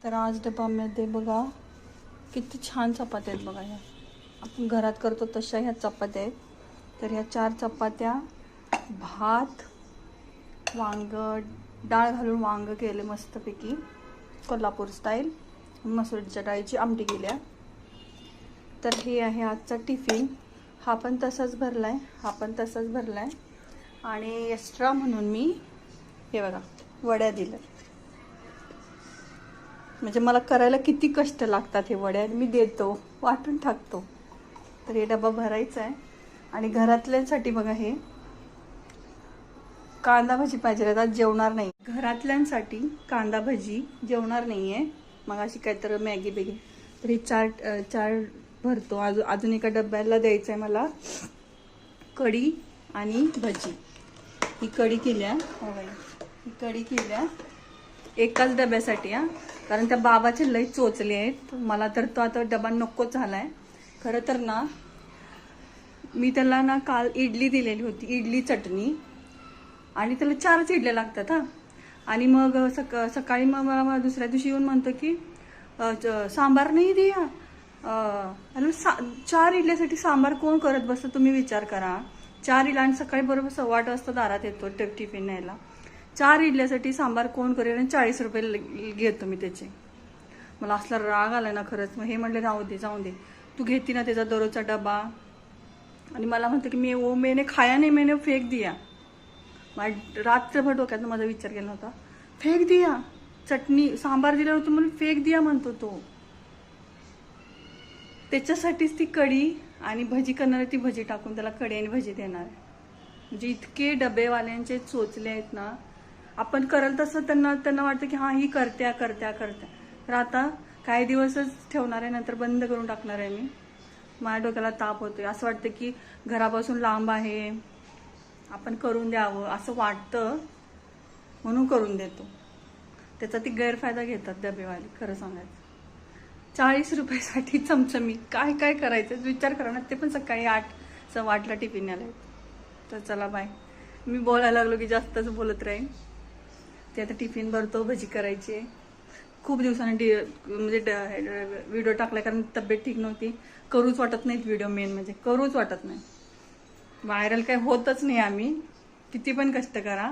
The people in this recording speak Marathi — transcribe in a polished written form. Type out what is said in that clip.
तर आज डब्यामध्ये बघा किती छान चपात्या आहेत बघा. ह्या आपण घरात करतो तशा ह्या चपात्या आहेत. तर ह्या 4 चपात्या, भात, वांग, डाळ घालून वांग केले मस्तपैकी कोल्हापूर स्टाईल, मसूरच्या डाळीची आमटी केल्या. तर हे आहे आजचा टिफिन. हा पण तसाच भरलाय, हा पण तसाच भरलाय. आणि एक्स्ट्रा म्हणून मी हे बघा वड्या दिल्या. म्हणजे मला करायला किती कष्ट लागतात हे वड्या, मी देतो, वाटून टाकतो. तर हे डबा भरायचा आहे. आणि घरातल्यांसाठी बघा हे कांदा भजी पाहिजे, आज जेवणार नाही. घरातल्यांसाठी कांदा भजी जेवणार नाही आहे, मग अशी काहीतरी मॅगी बेगी. तर हे चार भरतो. अजून एका डब्याला द्यायचं आहे मला कढी आणि भजी. ही कढी केल्या, ही कढी केल्या एकाच डब्यासाठी हा, कारण त्या बाबाचे लई चोचले आहेत. मला तर तो आता डबा नकोच झालाय. खरं तर ना मी त्याला ना काल इडली दिलेली होती, इडली चटणी, आणि त्याला 4च इडल्या लागतात हा. आणि मग सकाळी मग मला दुसऱ्या दिवशी येऊन म्हणतो की सांबार नाही दिया. 4 इडल्यासाठी सांबार कोण करत बसतं तुम्ही विचार करा. 4 इडल्या आणि सकाळी बरोबर 8:15 वाजता दारात येतो टिफिन न्यायला. 4 इडल्यासाठी सांबार कोण करेल, आणि 40 रुपये घेतो मी त्याचे. मला असला राग आला ना खरंच. मग हे म्हणले राहू दे, जाऊ दे, तू घेती ना त्याचा दररोजचा डबा. आणि मला म्हणतो की मैंने खाया नहीं, मैंने फेक दिया. रात्रभर डोक्यात माझा विचार केला होता, फेक दिया. चटणी सांबार दिलं होतं म्हणून फेक दिया म्हणतो तो. त्याच्यासाठीच ती कढी आणि भजी करणार, ती भजी टाकून त्याला कढी आणि भजी देणार आहे. म्हणजे इतके डबेवाल्यांचे चोचले आहेत ना. आपण करल तसं त्यांना वाटतं की हां ही करत्या. तर आता काही दिवसच ठेवणार आहे, नंतर बंद करून टाकणार आहे मी. माझ्या डोक्याला ताप होतोय. असं वाटतं की घरापासून लांब आहे, आपण करून द्यावं असं वाटतं, म्हणून करून देतो. त्याचा ती गैरफायदा घेतात डबेवाले. खरं सांगायचं 40 रुपयासाठी चमचमी काय काय करायचं विचार करा ना. ते पण सकाळी 8:15 टिफिन आले. तर चला बाय. मी बोलायला लागलो की जास्तच बोलत राहीन. ते आता टिफिन भरतो, भजी करायची. खूप दिवसांनी म्हणजे व्हिडिओ टाकला, कारण तब्येत ठीक नव्हती. करूच वाटत नाहीत व्हिडिओ, मेन म्हणजे करूच वाटत नाही. व्हायरल काय होतच नाही आम्ही, किती पण कष्ट करा.